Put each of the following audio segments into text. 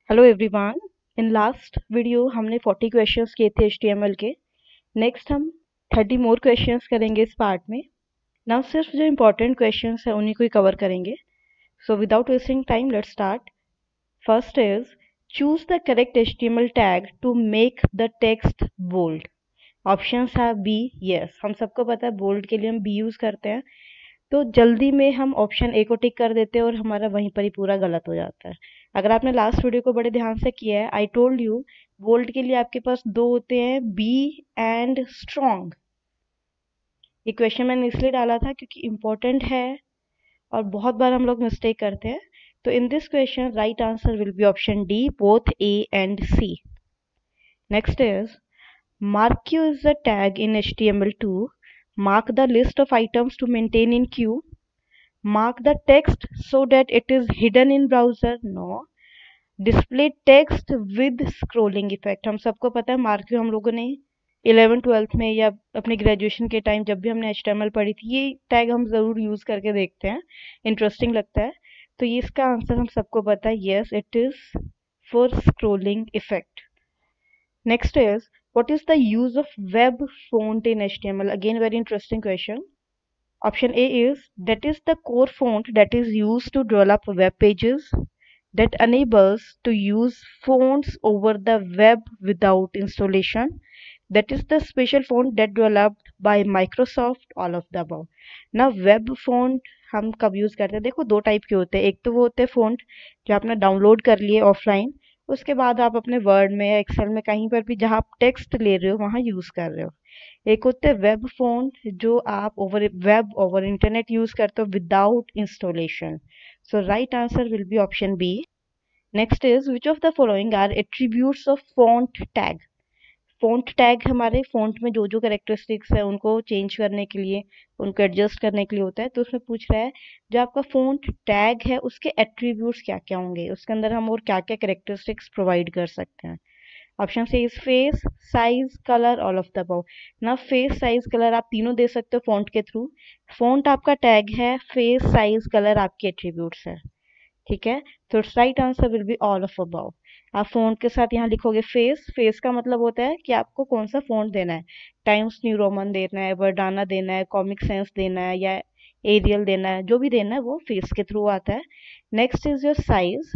Hello everyone. In last video हमने 40 questions किए थे HTML के। नेक्स्ट हम 30 मोर क्वेश्चंस करेंगे इस पार्ट में। नाउ सिर्फ जो इम्पोर्टेंट क्वेश्चंस हैं उन्हीं को ही कवर करेंगे। So without wasting time let's start. First is choose the correct HTML tag to make the text bold. Options है बी, यस। हम सबको पता है बोल्ड के लिए हम बी यूज करते हैं, तो जल्दी में हम ऑप्शन ए को टिक कर देते हैं और हमारा वहीं पर ही पूरा गलत हो जाता है। अगर आपने लास्ट वीडियो को बड़े ध्यान से किया है, आई टोल्ड यू बोल्ड के लिए आपके पास दो होते हैं, बी एंड स्ट्रॉन्ग। ये क्वेश्चन मैंने इसलिए डाला था क्योंकि इम्पोर्टेंट है और बहुत बार हम लोग मिस्टेक करते हैं। तो in this question right answer will be option D, both A and C. Next is mark queue is the tag in HTML2. Mark the list of items to maintain in queue. Mark the text so that it is hidden in browser. No. Display text with scrolling effect. हम सबको पता है mark queue हम लोगों ने 11th-12th में या अपने ग्रेजुएशन के टाइम जब भी हमने HTML पढ़ी थी, ये टैग हम ज़रूर यूज़ करके देखते हैं, इंटरेस्टिंग लगता है। तो ये इसका आंसर हम सबको पता है, yes it is for scrolling effect. Next is, what is the use of web font in HTML? Again, very interesting question. Option A is, that is the core font that is used to develop web pages, that enables to use fonts over the web without installation, that is the special font that developed by Microsoft, all of the above. Now web font हम कब use करते हैं? देखो दो type के होते हैं। एक तो वो होते हैं फ़ॉन्ट जो आपने डाउनलोड कर लिए ऑफलाइन, उसके बाद आप अपने वर्ड में या एक्सेल में कहीं पर भी जहाँ आप टेक्स्ट ले रहे हो वहाँ यूज़ कर रहे हो। एक होते हैं वेब फ़ॉन्ट जो आप ओवर इंटरनेट यूज़ करते हो without installation. So right answer will be option B. Next is, which of the following are attributes of font tag? Font tag हमारे फ़ॉन्ट में जो जो कैरेक्टरिस्टिक्स है उनको चेंज करने के लिए, उनको एडजस्ट करने के लिए होता है। तो उसमें पूछ रहा है जो आपका फ़ॉन्ट टैग है उसके एट्रीब्यूट्स क्या क्या होंगे, उसके अंदर हम और क्या क्या कैरेक्टरिस्टिक्स प्रोवाइड कर सकते हैं। Option C is face, size, colour, all of the above. ना फेस, साइज, कलर आप तीनों दे सकते हो फ़ॉन्ट के थ्रू। फ़ॉन्ट आपका टैग है, फेस, साइज, कलर आपके एट्रीब्यूट्स है। ठीक है, तो right answer will be all of above. आप फ़ॉन्ट के साथ यहाँ लिखोगे फेस। फेस का मतलब होता है कि आपको कौन सा फ़ॉन्ट देना है, टाइम्स न्यू रोमन देना है, वर्डाना देना है, कॉमिक सेंस देना है या एरियल देना है, जो भी देना है वो फेस के थ्रू आता है। Next is your size.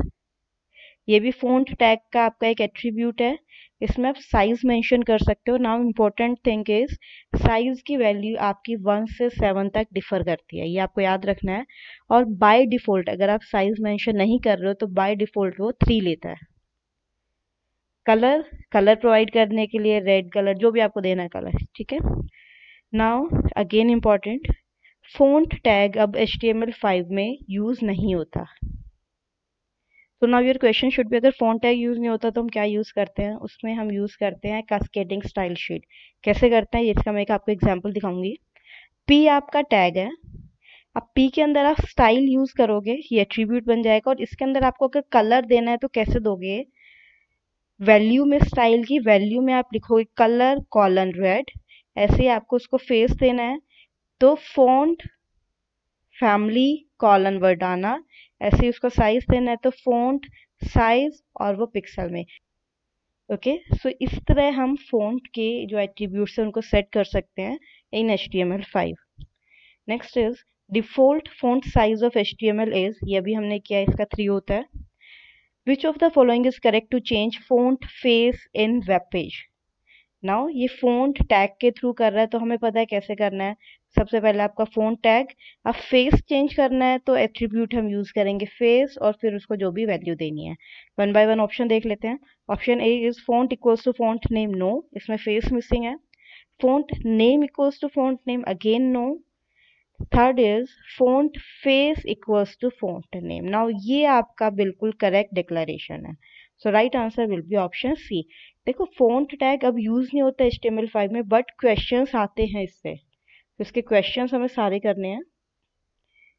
ये भी फ़ॉन्ट टैग का आपका एक एट्रीब्यूट है, इसमें आप साइज मेंशन कर सकते हो। Now important thing is size की वैल्यू आपकी 1 से 7 तक डिफर करती है, ये आपको याद रखना है। और बाय डिफ़ॉल्ट अगर आप साइज मेंशन नहीं कर रहे हो तो बाय डिफ़ॉल्ट वो 3 लेता है। कलर, कलर प्रोवाइड करने के लिए रेड कलर, जो भी आपको देना है कलर, ठीक है। Now again important, font tag अब HTML5 में यूज़ नहीं होता। तो now your question should be, अगर फ़ॉन्ट टैग यूज़ नहीं होता तो हम क्या यूज़ करते हैं? उसमें हम यूज़ करते हैं कास्केडिंग स्टाइल शीट। कैसे करते हैं ये इसका मैं एक आपको एग्जांपल दिखाऊंगी। पी आपका टैग है, अब पी के अंदर आप स्टाइल यूज़ करोगे, ये एट्रीब्यूट बन जाएगा। और इसके अंदर आपको अगर कलर देना है तो कैसे दोगे? वैल्यू में, स्टाइल की वैल्यू में आप लिखोगे कलर कॉलन रेड। ऐसे ही आपको उसको फेस देना है तो फ़ॉन्ट फैमिली कॉलन वर्डाना। ऐसे ही उसको साइज देना है तो फ़ॉन्ट साइज और वो पिक्सल में। ओके, सो इस तरह हम फ़ॉन्ट के जो एट्रीब्यूट्स हैं उनको सेट कर सकते हैं in HTML5। Next is default font size of HTML is, ये अभी हमने किया, इसका 3 होता है। Which of the following is correct to change font face in web page? Now ये फ़ॉन्ट टैग के थ्रू कर रहा है तो हमें पता है कैसे करना है। सबसे पहले आपका फ़ॉन्ट टैग, अब फेस चेंज करना है तो एट्रीब्यूट हम यूज़ करेंगे फेस और फिर उसको जो भी वैल्यू देनी है। वन बाय वन ऑप्शन देख लेते हैं। Option A is font equals to font name, no, इसमें फेस मिसिंग है। Font name equals to font name, again no. Third is font face equals to font name. Now ये आपका बिल्कुल correct declaration है। So right answer will be option C. देखो font tag अब use नहीं होता HTML5 में, बट क्वेश्चंस आते हैं इससे, तो इसके क्वेश्चंस हमें सारे करने हैं।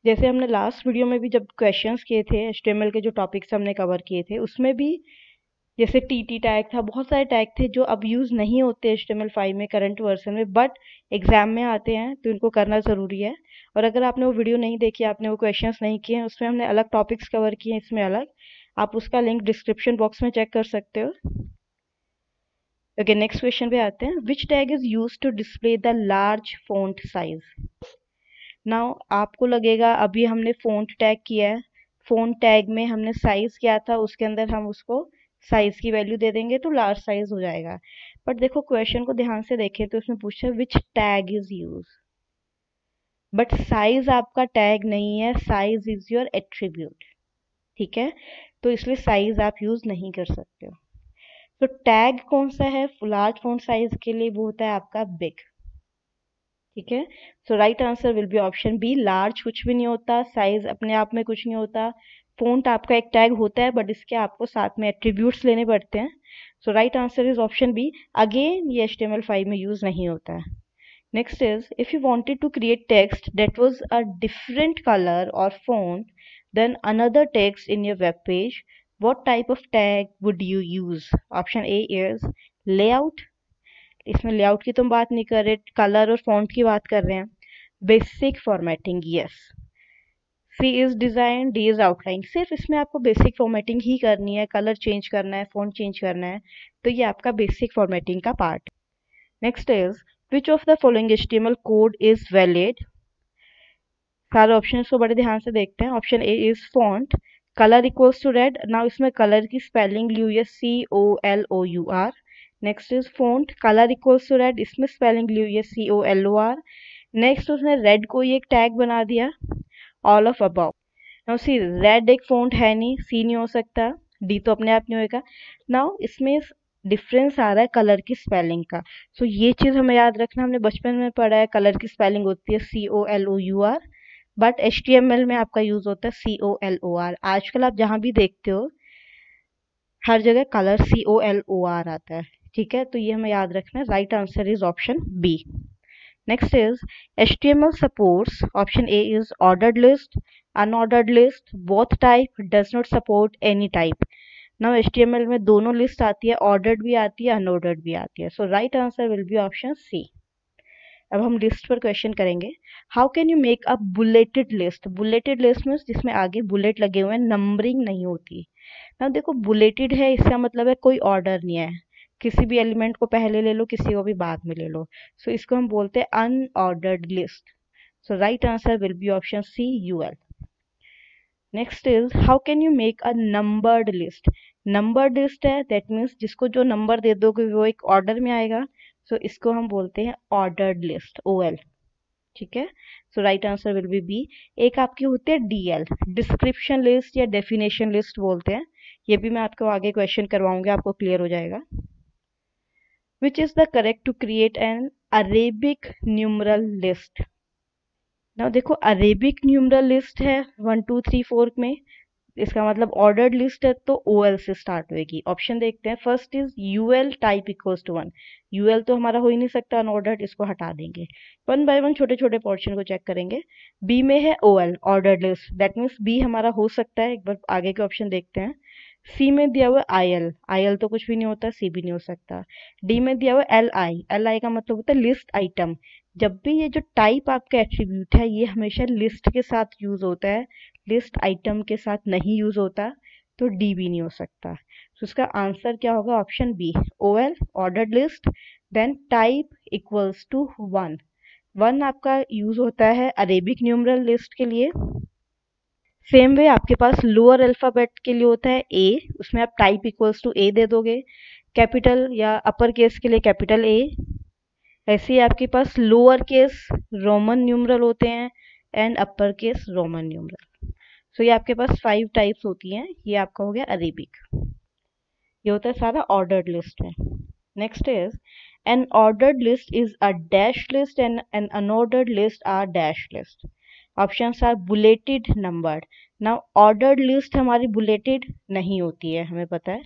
जैसे हमने लास्ट वीडियो में भी जब क्वेश्चंस किए थे, HTML के जो टॉपिक्स हमने कवर किए थे उसमें भी जैसे TT टैग था, बहुत सारे टैग थे जो अब यूज़ नहीं होते HTML5 में करंट वर्जन में, बट एग्जाम में आते हैं तो इनको करना ज़रूरी है। और अगर आपने वो वीडियो नहीं देखी, आपने वो क्वेश्चंस नहीं किए हैं, उसमें हमने अलग टॉपिक्स कवर किए हैं, इसमें अलग। आप उसका लिंक डिस्क्रिप्शन बॉक्स में चेक कर सकते हो। ओके, नेक्स्ट क्वेश्चन पे आते हैं। Which tag is use to display the large font size. Now आपको लगेगा अभी हमने फॉन्ट टैग किया है, फॉन्ट टैग में हमने साइज किया था, उसके अंदर हम उसको साइज की वैल्यू दे देंगे तो लार्ज साइज हो जाएगा। बट देखो क्वेश्चन को ध्यान से देखें तो उसमें पूछा है which tag is use, but size आपका टैग नहीं है, साइज इज योर एट्रीब्यूट। ठीक है, तो इसलिए साइज आप यूज नहीं कर सकते हो। तो टैग कौन सा है लार्ज फॉन्ट साइज के लिए, वो होता है आपका बिग। ठीक है, so right answer will be option B. Large कुछ भी नहीं होता, साइज अपने आप में कुछ नहीं होता, फॉन्ट आपका एक टैग होता है बट इसके आपको साथ में एट्रीब्यूट्स लेने पड़ते हैं। So right answer is option B. Again ये HTML5 में यूज नहीं होता है। Next is, if you wanted to create text that was a different color or font than another text in your web page, what type of tag would you use? Option A is layout. इसमें layout की तो हम बात नहीं कर रहे, colour और font की बात कर रहे हैं। Basic formatting, yes. C is design, D is outline. सिर्फ इसमें आपको बेसिक फॉर्मेटिंग ही करनी है, कलर चेंज करना है, फॉन्ट चेंज करना है, तो ये आपका बेसिक फॉर्मेटिंग का part. Next is, which of the following HTML code is valid? सारे ऑप्शंस को बड़े ध्यान से देखते हैं। Option A is font, colour equals to red. Now इसमें कलर की स्पेलिंग ली हुई है COLOUR। Next is font, colour equals to red, इसमें स्पेलिंग ली हुई है COLOR। नेक्स्ट उसने रेड को ही एक टैग बना दिया, all of above. Now see, red एक फॉन्ट है नहीं, सी नहीं हो सकता, डी तो अपने आप नहीं होएगा। नाउ इसमें डिफरेंस आ रहा है कलर की स्पेलिंग का। सो ये चीज हमें याद रखना, हमने बचपन में पढ़ा है कलर की स्पेलिंग होती है COLOUR, बट HTML में आपका यूज होता है COLOR। आजकल आप जहां भी देखते हो हर जगह कलर COLOR आता है। ठीक है, तो ये हमें याद रखना है। Right answer is option B. Next is, HTML supports, option A is ordered list, unordered list, both type, does not support any type. Now HTML में दोनों लिस्ट आती है, ऑर्डर्ड भी आती है, अनऑर्डर्ड भी आती है। So right answer will be option C. अब हम लिस्ट पर क्वेश्चन करेंगे। How can you make a bulleted list. Bulleted list में जिसमें आगे बुलेट लगे हुए हैं, नंबरिंग नहीं होती। ना देखो बुलेटेड है, इसका मतलब है कोई ऑर्डर नहीं है, किसी भी एलिमेंट को पहले ले लो, किसी को भी बाद में ले लो। सो इसको हम बोलते हैं unordered list. So right answer will be option C, UL। Next is, how can you make a numbered list. Numbered list है, दैट मीन्स जिसको जो नंबर दे दोगे वो एक ऑर्डर में आएगा। सो इसको हम बोलते हैं ऑर्डर्ड लिस्ट, OL। ठीक है, so right answer will be B. एक आपकी होती है DL, डिस्क्रिप्शन लिस्ट या डेफिनेशन लिस्ट बोलते हैं। ये भी मैं आपको आगे क्वेश्चन करवाऊंगी, आपको क्लियर हो जाएगा। Which is the correct to create an Arabic numeral list. ना देखो अरेबिक न्यूमरल लिस्ट है 1 2 3 4 में, इसका मतलब ऑर्डर्ड लिस्ट है तो OL से स्टार्ट होगी। ऑप्शन देखते हैं। First is UL type equals to 1। UL तो हमारा हो ही नहीं सकता अनऑर्डर्ड, इसको हटा देंगे। वन बाय वन छोटे छोटे पोर्शन को चेक करेंगे। बी में है OL ordered list, that means B हमारा हो सकता है। एक बार आगे के ऑप्शन देखते हैं। सी में दिया हुआ IL, IL तो कुछ भी नहीं होता, सी भी नहीं हो सकता। डी में दिया हुआ LI, LI का मतलब होता है लिस्ट आइटम। जब भी ये जो टाइप आपका एट्रीब्यूट है ये हमेशा लिस्ट के साथ यूज होता है, लिस्ट आइटम के साथ नहीं यूज होता, तो डी भी नहीं हो सकता। तो इसका आंसर क्या होगा, option B, OL ordered list, then type equals to 1। 1 आपका यूज होता है अरेबिक न्यूमरल लिस्ट के लिए। सेम वे आपके पास लोअर अल्फाबेट के लिए होता है A, उसमें आप टाइप इक्वल्स टू A दे दोगे। कैपिटल या अपर केस के लिए कैपिटल A। ऐसे ही आपके पास लोअर केस रोमन न्यूमरल होते हैं and upper case roman numeral. So ये आपके पास 5 टाइप्स होती हैं। ये आपका हो गया अरेबिक। ये होता है सारा ऑर्डर्ड लिस्ट में। Next is, an ordered list is a dash list and an unordered list are dash list. Options are bulleted, numbered. Now ordered list हमारी बुलेटेड नहीं होती है, हमें पता है।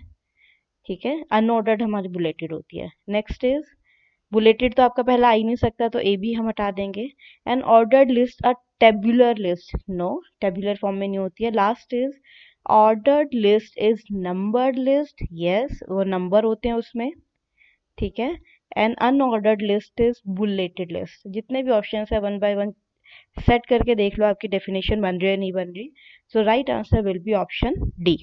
ठीक है, अनऑर्डर्ड हमारी बुलेटेड होती है। नेक्स्ट इज, बुलेटेड तो आपका पहला आ ही नहीं सकता तो A भी हम हटा देंगे। And ordered list a tabular list, no, tabular form में नहीं होती है। Last is, ordered list is numbered list, yes वो नंबर होते हैं उसमें। ठीक है, and unordered list is bulleted list. जितने भी ऑप्शन है वन बाय वन सेट करके देख लो आपकी डेफिनेशन बन रही है नहीं बन रही। So right answer will be option D.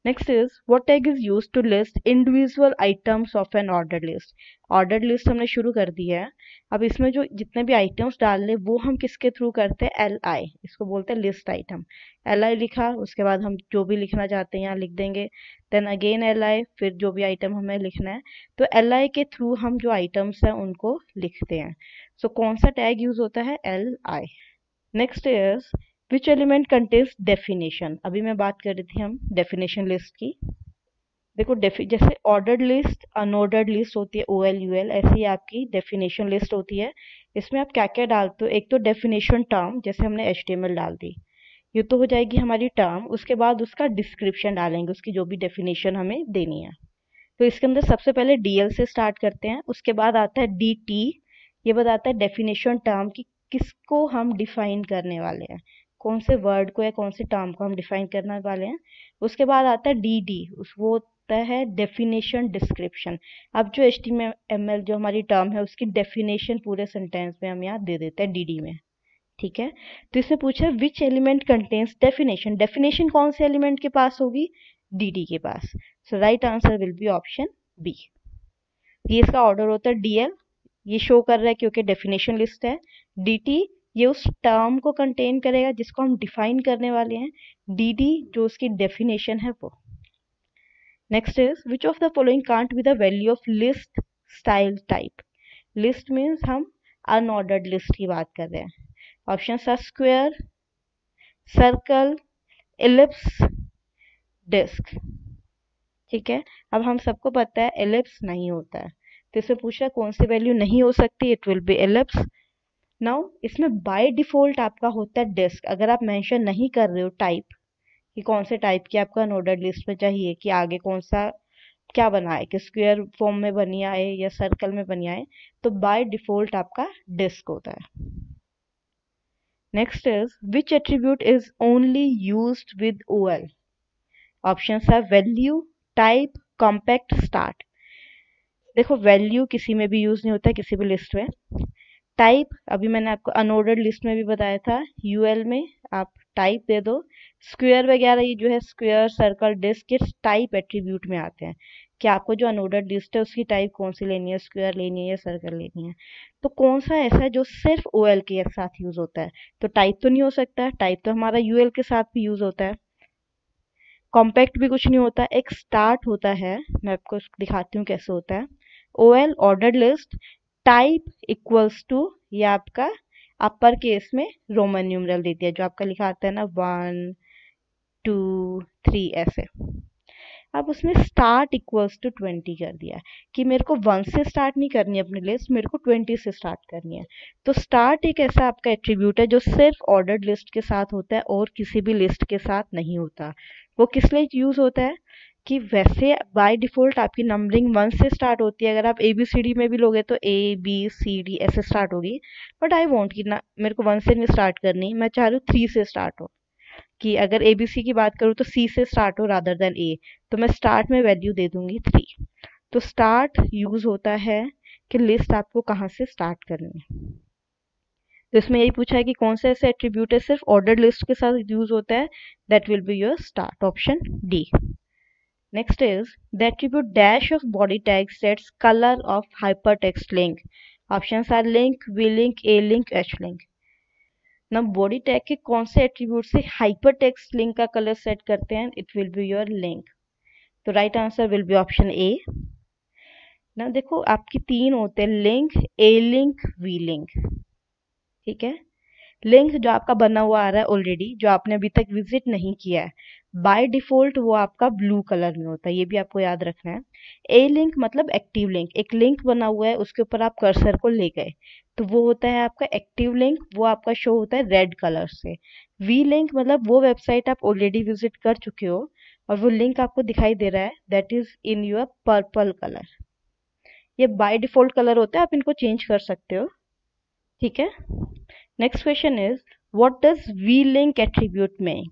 Next is what tag is used to list individual items of an ordered list. Ordered list हमने शुरू कर दी है। अब इसमें जो जितने भी आइटम्स डालने वो हम किसके थ्रू करते हैं, एल आई, इसको बोलते हैं लिस्ट आइटम। एल आई लिखा, उसके बाद हम जो भी लिखना चाहते हैं यहाँ लिख देंगे, देन अगेन एल आई, फिर जो भी आइटम हमें लिखना है, तो एल आई के थ्रू हम जो आइटम्स हैं उनको लिखते हैं। सो कौन सा टैग यूज होता है, L I. Next is which element contains definition. अभी मैं बात कर रही थी हम डेफिनेशन लिस्ट की। देखो जैसे ऑर्डर्ड लिस्ट, अनऑर्डर्ड लिस्ट होती है, OL UL, ऐसे ही आपकी डेफिनेशन लिस्ट होती है। इसमें आप क्या क्या डालते हो, एक तो डेफिनेशन टर्म, जैसे हमने HTML डाल दी, ये तो हो जाएगी हमारी टर्म। उसके बाद उसका डिस्क्रिप्शन डालेंगे, उसकी जो भी डेफिनेशन हमें देनी है। तो इसके अंदर सबसे पहले DL से स्टार्ट करते हैं, उसके बाद आता है DT, ये बताता है डेफिनेशन टर्म की किसको हम डिफाइन करने वाले हैं, कौन से वर्ड को या कौन से टर्म को हम डिफाइन करने वाले हैं। उसके बाद आता है DD, वो होता है डेफिनेशन डिस्क्रिप्शन। अब जो HTML जो हमारी टर्म है उसकी डेफिनेशन पूरे सेंटेंस में हम यहाँ दे देते हैं DD में, ठीक है। तो इसमें पूछा which element contains definition, definition कौन से एलिमेंट के पास होगी, DD के पास। So right answer will be option B. ये इसका ऑर्डर होता है DL, ये शो कर रहा है क्योंकि डेफिनेशन लिस्ट है। DT ये उस टर्म को कंटेन करेगा जिसको हम डिफाइन करने वाले हैं। DD जो उसकी डेफिनेशन है वो। Next is which of the following can't be the value of list style type. List means हम अनऑर्डर्ड लिस्ट की बात कर रहे हैं। Options are square, circle, ellipse, disc, ठीक है। अब हम सबको पता है एलिप्स नहीं होता है, तो इससे पूछा कौन सी वैल्यू नहीं हो सकती, it will be ellipse. Now इसमें बाय डिफॉल्ट आपका होता है डिस्क। अगर आप मेंशन नहीं कर रहे हो टाइप कि कौन से टाइप की आपका अनऑर्डर्ड लिस्ट में चाहिए, कि आगे कौन सा क्या बना है, कि स्क्वायर फॉर्म में बनी आए या सर्कल में बनी आए, तो बाय डिफॉल्ट आपका डिस्क होता है। Next is which attribute is only used with OL। Options है वैल्यू, टाइप, कॉम्पैक्ट, स्टार्ट। देखो वैल्यू किसी में भी यूज नहीं होता है, किसी भी लिस्ट में। टाइप अभी मैंने आपको अनऑर्डर्ड लिस्ट में भी बताया था, UL में आप टाइप दे दो। स्क्वायर वगैरह ये जो है स्क्वायर, सर्कल, डिस्क, ये टाइप एट्रीब्यूट में आते हैं कि आपको जो अनऑर्डर्ड लिस्ट है उसकी टाइप कौन सी लेनी है, स्क्वायर लेनी है या सर्कल लेनी है। तो कौन सा ऐसा है जो सिर्फ OL के साथ यूज होता है, तो टाइप तो नहीं हो सकता, टाइप तो हमारा UL के साथ भी यूज होता है। कॉम्पैक्ट भी कुछ नहीं होता, एक स्टार्ट होता है, मैं आपको दिखाती हूँ कैसे होता है। OL ordered list, type equals to, ये आपका अपर केस में रोमन न्यूमरल देती है, जो आपका लिखा आता है ना 1 2 3 ऐसे। अब उसने स्टार्ट इक्वल्स टू 20 कर दिया कि मेरे को 1 से स्टार्ट नहीं करनी है अपनी लिस्ट, मेरे को 20 से स्टार्ट करनी है। तो स्टार्ट एक ऐसा आपका एट्रीब्यूट है जो सिर्फ ऑर्डर्ड लिस्ट के साथ होता है और किसी भी लिस्ट के साथ नहीं होता। वो किस लिए यूज होता है कि वैसे बाय डिफॉल्ट आपकी नंबरिंग 1 से स्टार्ट होती है, अगर आप ABCD में भी लोगे तो ABCD ऐसे स्टार्ट होगी, बट आई वॉन्ट कि ना मेरे को 1 से नहीं स्टार्ट करनी, मैं चाह रही हूँ 3 से स्टार्ट हो, कि अगर ABC की बात करूँ तो C से स्टार्ट हो रादर देन A, तो मैं स्टार्ट में वैल्यू दे दूंगी 3। तो स्टार्ट यूज होता है कि लिस्ट आपको कहाँ से स्टार्ट करनी है। तो इसमें यही पूछा है कि कौन सा ऐसा एट्रीब्यूट है सिर्फ ऑर्डर्ड लिस्ट के साथ यूज होता है, that will be your start, option D। Next is the attribute dash of body tag sets color of hypertext link. Options are link, V-link, A-link, H-link. Now body tag के कौन से attribute से hypertext link का color set करते हैं? It will be your link. तो right answer will be option A. Now देखो आपकी 3 होते हैं, link, A-link, V-link. ठीक है, लिंक जो आपका बना हुआ आ रहा है ऑलरेडी, जो आपने अभी तक विजिट नहीं किया है, बाय डिफॉल्ट वो आपका ब्लू कलर में होता है, ये भी आपको याद रखना है। ए लिंक मतलब एक्टिव लिंक, एक लिंक बना हुआ है उसके ऊपर आप कर्सर को ले गए तो वो होता है आपका एक्टिव लिंक, वो आपका शो होता है रेड कलर से। वी लिंक मतलब वो वेबसाइट आप ऑलरेडी विजिट कर चुके हो और वो लिंक आपको दिखाई दे रहा है, that is in your purple colour. ये बाय डिफॉल्ट कलर होता है, आप इनको चेंज कर सकते हो, ठीक है। Next question is what does V link attribute में।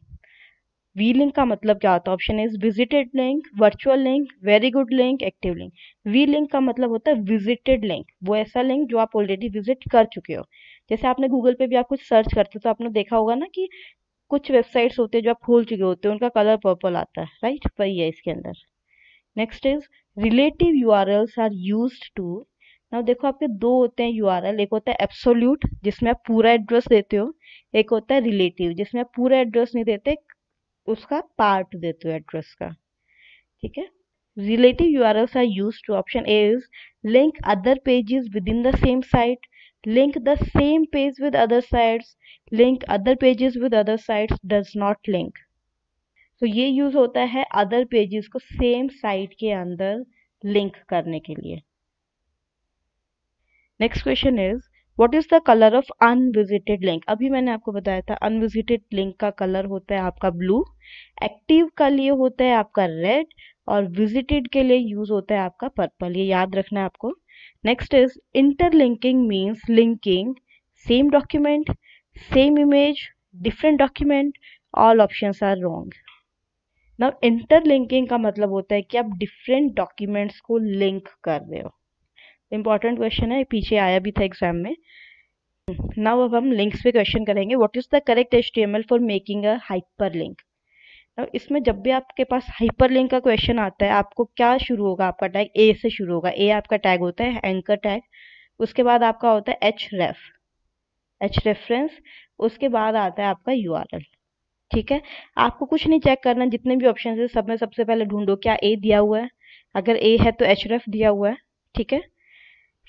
वी लिंक का मतलब क्या होता है? Option is visited link, virtual link, very good link, active link. V link का मतलब होता है विजिटेड लिंक, वो ऐसा लिंक जो आप ऑलरेडी विजिट कर चुके हो। जैसे आपने गूगल पे भी आप कुछ सर्च करते हो तो आपने देखा होगा ना कि कुछ वेबसाइट्स होते हैं जो आप खोल चुके होते हैं, उनका कलर पर्पल आता है, राइट, वही है इसके अंदर। Next is relative URLs are used to. Now देखो आपके दो होते हैं यूआरएल, एक होता है एब्सोल्यूट जिसमें आप पूरा एड्रेस देते हो, एक होता है रिलेटिव जिसमें आप पूरा एड्रेस नहीं देते, उसका पार्ट देते हो एड्रेस का, ठीक है। Relative URLs are used to, option A is link other pages within the same site, link the same page with other sites, link other pages with other sites, does not link. तो ये use होता है other pages को same site के अंदर link करने के लिए। Next question is what is the colour of unvisited link. अभी मैंने आपको बताया था अनविजिटेड लिंक का कलर होता है आपका ब्लू, एक्टिव का लिए होता है आपका रेड, और विजिटेड के लिए यूज होता है आपका पर्पल, ये याद रखना है आपको। Next is interlinking means linking same document, same image, different document, all options are wrong. Now interlinking का मतलब होता है कि आप डिफरेंट डॉक्यूमेंट्स को लिंक कर रहे हो। इंपॉर्टेंट क्वेश्चन है, पीछे आया भी था एग्जाम में। नाउ अब हम लिंक्स पे क्वेश्चन करेंगे। What is the correct HTML for making a hyperlink. इसमें जब भी आपके पास हाइपरलिंक का क्वेश्चन आता है, आपको क्या शुरू होगा, आपका टैग ए से शुरू होगा। ए आपका टैग होता है एंकर टैग, उसके बाद आपका होता है एच रेफरेंस, उसके बाद आता है आपका URL, ठीक है। आपको कुछ नहीं चेक करना, जितने भी ऑप्शन है सब में सबसे पहले ढूंढो क्या ए दिया हुआ है, अगर ए है तो href दिया हुआ है, ठीक है।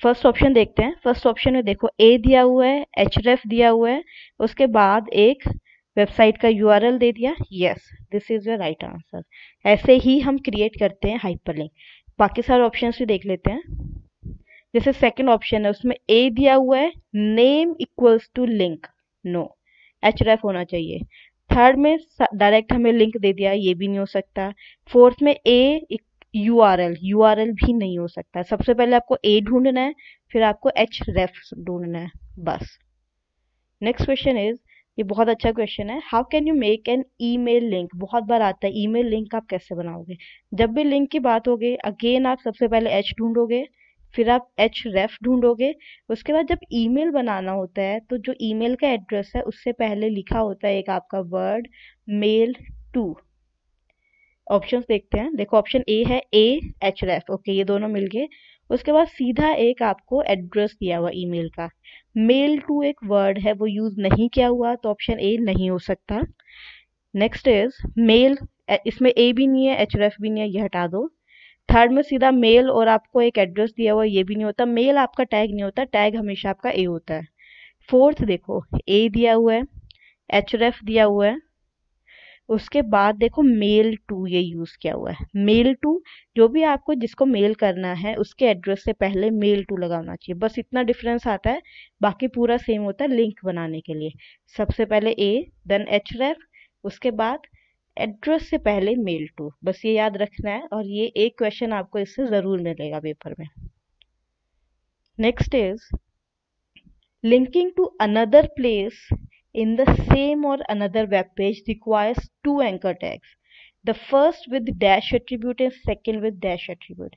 फर्स्ट ऑप्शन देखते हैं। फर्स्ट ऑप्शन में देखो ए दिया हुआ है, href दिया हुआ है, उसके बाद एक वेबसाइट का URL दे दिया, yes this is your right answer. ऐसे ही हम क्रिएट करते हैं हाइपरलिंक। बाकी सारे ऑप्शंस भी देख लेते हैं। जैसे सेकंड ऑप्शन है, उसमें ए दिया हुआ है, name equals to link, no, href होना चाहिए। थर्ड में डायरेक्ट हमें लिंक दे दिया, ये भी नहीं हो सकता। फोर्थ में ए URL भी नहीं हो सकता। सबसे पहले आपको ए ढूंढना है, फिर आपको href ढूंढना है, बस। नेक्स्ट क्वेश्चन इज, ये बहुत अच्छा क्वेश्चन है, how can you make an email link. बहुत बार आता है ईमेल लिंक आप कैसे बनाओगे। जब भी लिंक की बात होगी, अगेन आप सबसे पहले h ढूंढोगे, फिर आप href ढूंढोगे, उसके बाद जब ईमेल बनाना होता है तो जो ईमेल का एड्रेस है उससे पहले लिखा होता है एक आपका वर्ड मेल टू। ऑप्शंस देखते हैं। देखो ऑप्शन ए है ए href, ओके ये दोनों मिल गए। उसके बाद सीधा एक आपको एड्रेस दिया हुआ ईमेल का, मेल टू एक वर्ड है वो यूज नहीं किया हुआ, तो ऑप्शन ए नहीं हो सकता। नेक्स्ट इज मेल, इसमें ए भी नहीं है, href भी नहीं है, ये हटा दो। थर्ड में सीधा मेल और आपको एक एड्रेस दिया हुआ, ये भी नहीं होता। मेल आपका टैग नहीं होता, टैग हमेशा आपका ए होता है। फोर्थ देखो ए दिया हुआ है, href दिया हुआ है, उसके बाद देखो मेल टू ये यूज किया हुआ है। मेल टू, जो भी आपको जिसको मेल करना है उसके एड्रेस से पहले मेल टू लगाना चाहिए, बस इतना डिफरेंस आता है, बाकी पूरा सेम होता है लिंक बनाने के लिए। सबसे पहले ए, देन href, उसके बाद एड्रेस से पहले मेल टू, बस ये याद रखना है, और ये एक क्वेश्चन आपको इससे जरूर मिलेगा पेपर में। Next is linking to another place in the same or another web page requires two anchor tags, the first with dash attribute and second with dash attribute।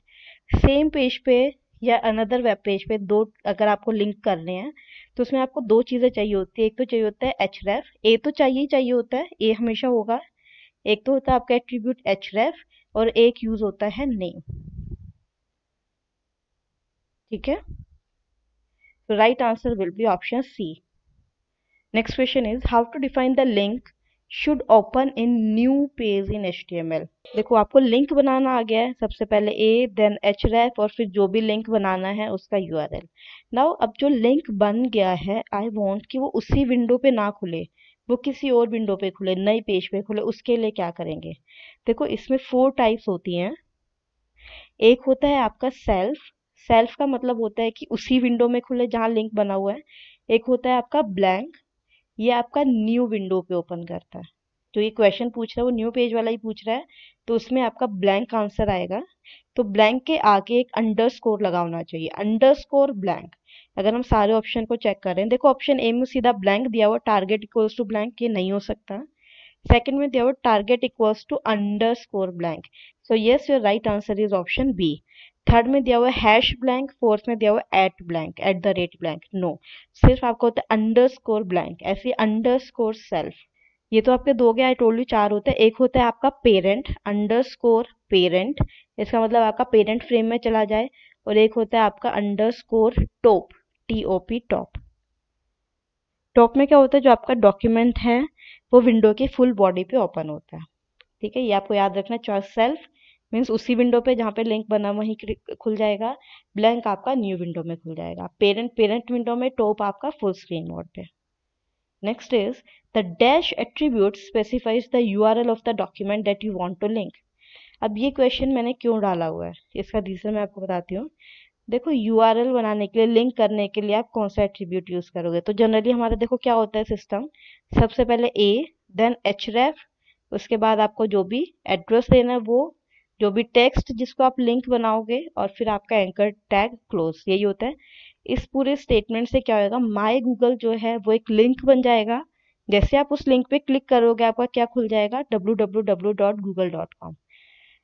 Same page पे या another web page पे दो अगर आपको link करने हैं तो उसमें आपको दो चीजें चाहिए होती है। एक तो चाहिए होता है href, ए तो चाहिए ही चाहिए होता है, ए हमेशा होगा। एक तो होता है आपका एट्रीब्यूट href और एक यूज होता है नेम, ठीक है। तो right answer will be option C. Next question is how to define the link should open in new page in HTML। देखो आपको लिंक बनाना आ गया है, सबसे पहले a then href और फिर जो भी लिंक बनाना है उसका URL। नाउ अब जो लिंक बन गया है आई वांट कि वो उसी विंडो पे ना खुले, वो किसी और विंडो पे खुले, नई पेज पे खुले। उसके लिए क्या करेंगे, देखो इसमें 4 टाइप्स होती हैं। एक होता है आपका सेल्फ का मतलब होता है कि उसी विंडो में खुले जहाँ लिंक बना हुआ है। एक होता है आपका ब्लैंक, ये आपका न्यू विंडो पे ओपन करता है। तो ये क्वेश्चन पूछ रहा है वो न्यू पेज वाला ही पूछ रहा है, तो उसमें आपका ब्लैंक आंसर आएगा। तो ब्लैंक के आगे एक अंडरस्कोर लगा होना चाहिए, अंडरस्कोर ब्लैंक। अगर हम सारे ऑप्शन को चेक करें, देखो ऑप्शन ए में सीधा ब्लैंक दिया हुआ, टारगेट इक्वल्स टू ब्लैंक, ये नहीं हो सकता। सेकंड में दिया हुआ target equals to underscore blank, so yes your right answer is option B. Third में दिया हुआ हैश ब्लैंक, फोर्थ में दिया हुआ at blank, at the rate blank, no, सिर्फ आपको होता है अंडरस्कोर ब्लैंक, ऐसे अंडरस्कोर सेल्फ। ये तो आपके दो गए, आई टोल्ड यू 4 होते हैं। एक होता है आपका पेरेंट अंडरस्कोर पेरेंट, इसका मतलब आपका पेरेंट फ्रेम में चला जाए। और एक होता है आपका underscore top, TOP top. Top में क्या होता है, जो आपका डॉक्यूमेंट है वो विंडो की फुल बॉडी पे ओपन होता है। ठीक है, ये आपको याद रखना। चॉइस सेल्फ मीन्स उसी विंडो पे जहाँ पे लिंक बना वहीं खुल जाएगा। ब्लैंक आपका न्यू विंडो में खुल जाएगा। पेरेंट विंडो में, टॉप आपका फुल स्क्रीन मोड पे। Next is the dash attribute specifies the URL of the document that you want to link. अब ये क्वेश्चन मैंने क्यों डाला हुआ है, इसका रीजन मैं आपको बताती हूँ। देखो, URL बनाने के लिए, लिंक करने के लिए आप कौन सा एट्रीब्यूट यूज करोगे। तो जनरली हमारा देखो क्या होता है सिस्टम, सबसे पहले A, देन href, उसके बाद आपको जो भी एड्रेस देना है वो, जो भी टेक्स्ट जिसको आप लिंक बनाओगे, और फिर आपका एंकर टैग क्लोज, यही होता है। इस पूरे स्टेटमेंट से क्या होगा, माई गूगल जो है वो एक लिंक बन जाएगा। जैसे आप उस लिंक पे क्लिक करोगे आपका क्या खुल जाएगा, www.google.com।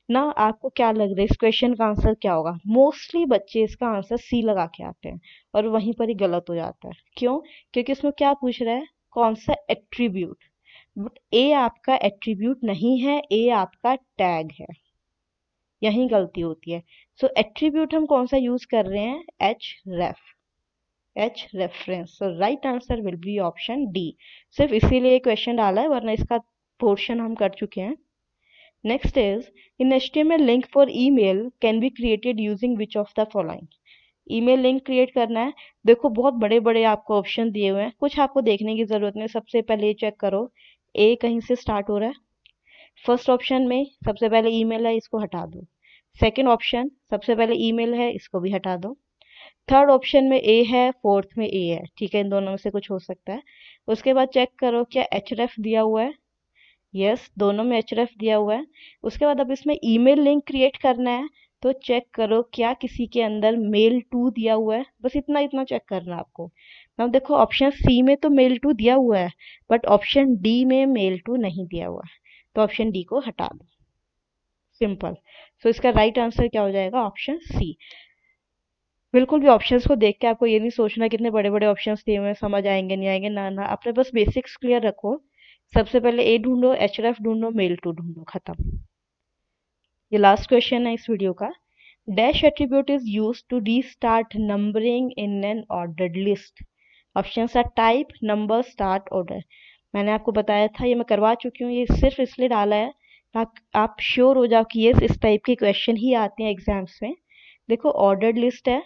ना आपको क्या लग रहा है इस क्वेश्चन का आंसर क्या होगा? मोस्टली बच्चे इसका आंसर C लगा के आते हैं और वहीं पर ही गलत हो जाता है। क्यों? क्योंकि इसमें क्या पूछ रहा है, कौन सा एट्रीब्यूट। बट A आपका एट्रीब्यूट नहीं है, A आपका टैग है, यही गलती होती है। सो एट्रीब्यूट हम कौन सा यूज कर रहे हैं, H reference. So right answer will be option D। सिर्फ इसीलिए क्वेश्चन डाला है, वरना इसका पोर्शन हम कर चुके हैं। Next is, in HTML link for email can be created using which of the following? Email link create करना है, देखो बहुत बड़े बड़े आपको ऑप्शन दिए हुए हैं, कुछ आपको देखने की जरूरत नहीं। सबसे पहले ये चेक करो, ए कहीं से स्टार्ट हो रहा है। फर्स्ट ऑप्शन में सबसे पहले ईमेल है, इसको हटा दो। सेकंड ऑप्शन सबसे पहले ईमेल है, इसको भी हटा दो। थर्ड ऑप्शन में ए है, फोर्थ में ए है, ठीक है, इन दोनों में से कुछ हो सकता है। उसके बाद चेक करो क्या href दिया हुआ है, यस, दोनों में href दिया हुआ है। उसके बाद अब इसमें ईमेल लिंक क्रिएट करना है, तो चेक करो क्या किसी के अंदर मेल टू दिया हुआ है। बस इतना इतना चेक करना है आपको। अब देखो ऑप्शन सी में तो मेल टू दिया हुआ है, बट ऑप्शन डी में मेल टू नहीं दिया हुआ है, तो ऑप्शन डी को हटा दो, सिंपल। सो इसका राइट आंसर क्या हो जाएगा, ऑप्शन सी। बिल्कुल भी ऑप्शंस को देख के आपको ये नहीं सोचना कितने बड़े बड़े ऑप्शंस दिए हुए हैं, समझ आएंगे नहीं आएंगे, ना ना, अपने बस बेसिक्स क्लियर रखो। सबसे पहले ए ढूंढो, href ढूंढो, मेल टू ढूंढो, खत्म। ये लास्ट क्वेश्चन है इस वीडियो का। Dash attribute is use to restart numbering in an ordered list. Options are type, number, start, order. मैंने आपको बताया था, ये मैं करवा चुकी हूँ, ये सिर्फ इसलिए डाला है आप श्योर हो जाओ कि ये इस टाइप के क्वेश्चन ही आते हैं एग्जाम्स में। देखो ऑर्डर्ड लिस्ट है,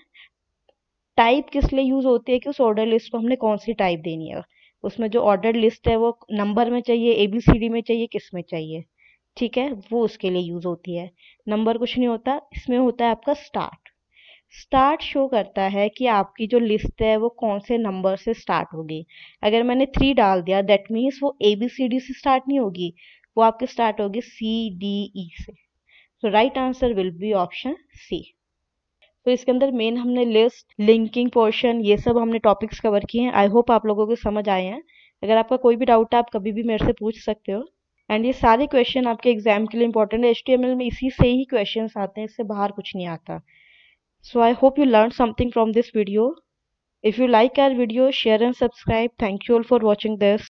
टाइप किस लिए यूज होती है कि उस ऑर्डर लिस्ट को हमने कौन सी टाइप देनी है। उसमें जो ऑर्डर लिस्ट है वो नंबर में चाहिए, ABCD में चाहिए, किस में चाहिए, ठीक है, वो उसके लिए यूज होती है। नंबर कुछ नहीं होता, इसमें होता है आपका स्टार्ट। स्टार्ट शो करता है कि आपकी जो लिस्ट है वो कौन से नंबर से स्टार्ट होगी। अगर मैंने 3 डाल दिया, दैट मीन्स वो ABCD से स्टार्ट नहीं होगी, वो आपकी स्टार्ट होगी CDE से। तो right answer will be option C. तो इसके अंदर मेन हमने लिस्ट, लिंकिंग पोर्शन, ये सब हमने टॉपिक्स कवर किए हैं। आई होप आप लोगों को समझ आए हैं। अगर आपका कोई भी डाउट है आप कभी भी मेरे से पूछ सकते हो। एंड ये सारे क्वेश्चन आपके एग्जाम के लिए इंपॉर्टेंट है। HTML में इसी से ही क्वेश्चंस आते हैं, इससे बाहर कुछ नहीं आता। So I hope you learn something from this video. If you like our video, share and subscribe. Thank you all for watching this.